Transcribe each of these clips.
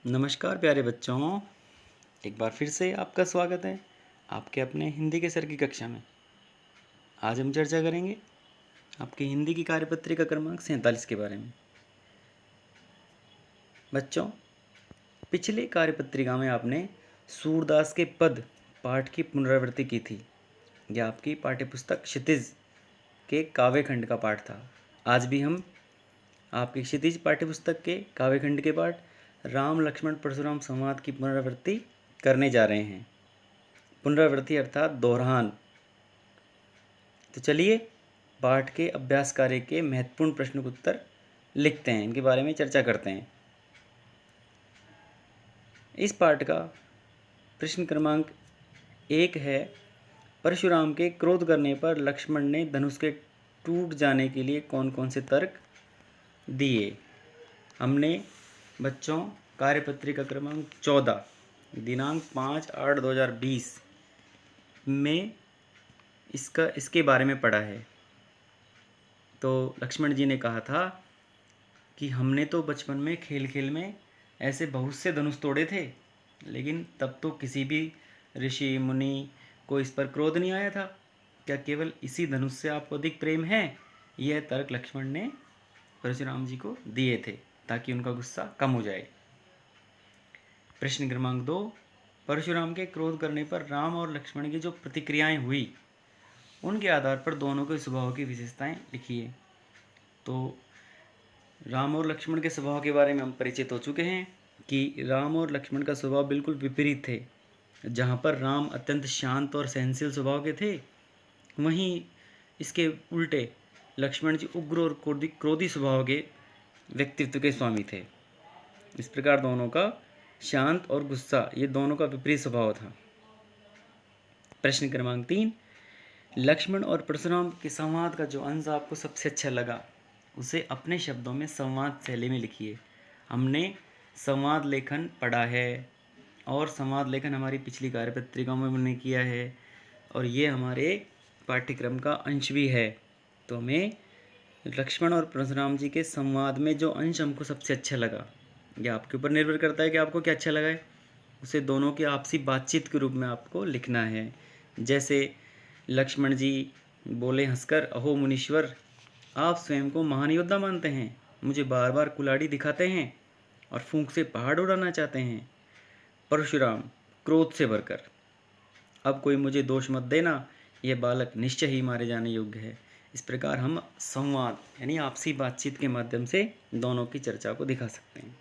नमस्कार प्यारे बच्चों, एक बार फिर से आपका स्वागत है आपके अपने हिंदी के सर की कक्षा में। आज हम चर्चा करेंगे आपकी हिंदी की कार्यपत्रिका क्रमांक 47 के बारे में। बच्चों, पिछले कार्यपत्रिका में आपने सूरदास के पद पाठ की पुनरावृत्ति की थी। यह आपकी पाठ्यपुस्तक क्षितिज के काव्यखंड का पाठ था। आज भी हम आपकी क्षितिज पाठ्यपुस्तक के काव्यखंड के पाठ राम लक्ष्मण परशुराम संवाद की पुनरावृत्ति करने जा रहे हैं। पुनरावृत्ति अर्थात दोहरान। तो चलिए पाठ के अभ्यास कार्य के महत्वपूर्ण प्रश्न के उत्तर लिखते हैं, इनके बारे में चर्चा करते हैं। इस पाठ का प्रश्न क्रमांक 1 है, परशुराम के क्रोध करने पर लक्ष्मण ने धनुष के टूट जाने के लिए कौन कौन से तर्क दिए। हमने बच्चों कार्यपत्रिका क्रमांक 14 दिनांक 5/8/2020 में इसके बारे में पढ़ा है। तो लक्ष्मण जी ने कहा था कि हमने तो बचपन में खेल खेल में ऐसे बहुत से धनुष तोड़े थे, लेकिन तब तो किसी भी ऋषि मुनि को इस पर क्रोध नहीं आया था। क्या केवल इसी धनुष से आपको अधिक प्रेम है? यह तर्क लक्ष्मण ने परशुराम जी को दिए थे ताकि उनका गुस्सा कम हो जाए। प्रश्न क्रमांक 2, परशुराम के क्रोध करने पर राम और लक्ष्मण की जो प्रतिक्रियाएं हुई उनके आधार पर दोनों के स्वभाव की विशेषताएं लिखिए। तो राम और लक्ष्मण के स्वभाव के बारे में हम परिचित हो चुके हैं कि राम और लक्ष्मण का स्वभाव बिल्कुल विपरीत थे। जहाँ पर राम अत्यंत शांत और सहनशील स्वभाव के थे, वहीं इसके उल्टे लक्ष्मण जी उग्र और क्रोधी स्वभाव के व्यक्तित्व के स्वामी थे। इस प्रकार दोनों का शांत और गुस्सा, ये दोनों का विपरीत स्वभाव था। प्रश्न क्रमांक 3, लक्ष्मण और परशुराम के संवाद का जो अंश आपको सबसे अच्छा लगा उसे अपने शब्दों में संवाद शैली में लिखिए। हमने संवाद लेखन पढ़ा है और संवाद लेखन हमारी पिछली कार्यपत्रिकाओं में हमने किया है और ये हमारे पाठ्यक्रम का अंश भी है। तो हमें लक्ष्मण और परशुराम जी के संवाद में जो अंश हमको सबसे अच्छा लगा, यह आपके ऊपर निर्भर करता है कि आपको क्या अच्छा लगा है, उसे दोनों की आपसी बातचीत के रूप में आपको लिखना है। जैसे लक्ष्मण जी बोले हंसकर, अहो मुनीश्वर, आप स्वयं को महान योद्धा मानते हैं, मुझे बार बार कुल्हाड़ी दिखाते हैं और फूंक से पहाड़ उड़ाना चाहते हैं। परशुराम क्रोध से भरकर, अब कोई मुझे दोष मत देना, यह बालक निश्चय ही मारे जाने योग्य है। इस प्रकार हम संवाद यानी आपसी बातचीत के माध्यम से दोनों की चर्चा को दिखा सकते हैं।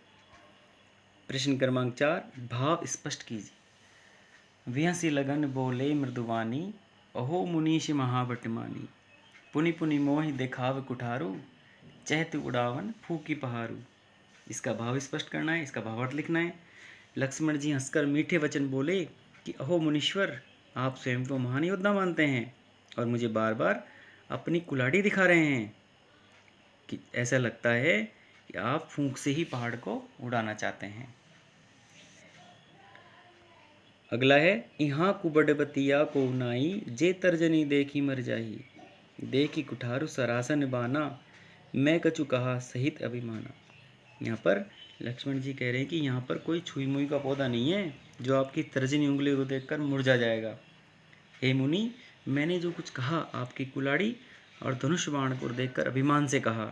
प्रश्न क्रमांक 4, भाव स्पष्ट कीजिए। विहसी लगन बोले मृदुवानी, अहो मुनीश महाभटमानी, पुनि पुनि मोहि देखाव कुठारू, चहत उड़ावन फूकी पहारू। इसका भाव स्पष्ट करना है, इसका भावार्थ लिखना है। लक्ष्मण जी हंसकर मीठे वचन बोले कि अहो मुनीश्वर, आप स्वयं को महान योद्धा मानते हैं और मुझे बार बार अपनी कुल्हाड़ी दिखा रहे हैं कि ऐसा लगता है कि आप फूंक से ही पहाड़ को उड़ाना चाहते हैं। अगला है, यहाँ कुबड़बतिया को नाई, जे तर्जनी देखी मर जाही, देखी कुठारू सरासन बाना, मैं कछु कहा सहित अभिमाना। यहाँ पर लक्ष्मण जी कह रहे हैं कि यहाँ पर कोई छुई मुई का पौधा नहीं है जो आपकी तर्जनी उंगली को देखकर मुरझा जाएगा। हे मुनि, मैंने जो कुछ कहा आपकी कुल्हाड़ी और धनुष बाण को देखकर अभिमान से कहा।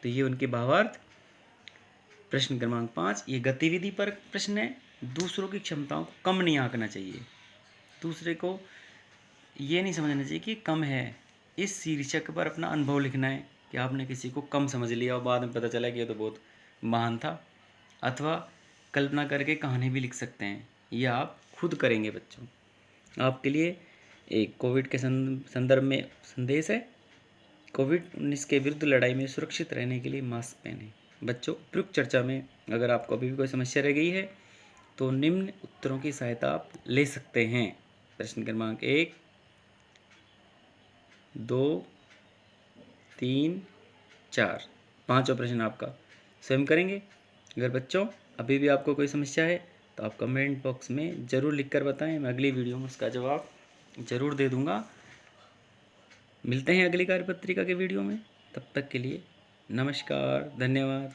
तो ये उनके भावार्थ। प्रश्न क्रमांक 5, ये गतिविधि पर प्रश्न है। दूसरों की क्षमताओं को कम नहीं आंकना चाहिए, दूसरे को ये नहीं समझना चाहिए कि कम है। इस शीर्षक पर अपना अनुभव लिखना है कि आपने किसी को कम समझ लिया और बाद में पता चला कि ये तो बहुत महान था। अथवा कल्पना करके कहानी भी लिख सकते हैं, यह आप खुद करेंगे। बच्चों, आपके लिए एक कोविड के संदर्भ में संदेश है। कोविड-19 के विरुद्ध लड़ाई में सुरक्षित रहने के लिए मास्क पहनें। बच्चों, उपयुक्त चर्चा में अगर आपको अभी भी कोई समस्या रह गई है तो निम्न उत्तरों की सहायता आप ले सकते हैं। प्रश्न क्रमांक 1, 2, 3, 4, पाँचों प्रश्न आपका स्वयं करेंगे। अगर बच्चों अभी भी आपको कोई समस्या है तो आप कमेंट बॉक्स में ज़रूर लिखकर बताएं, मैं अगली वीडियो में उसका जवाब ज़रूर दे दूँगा। मिलते हैं अगली कार्यपत्रिका के वीडियो में, तब तक के लिए नमस्कार, धन्यवाद।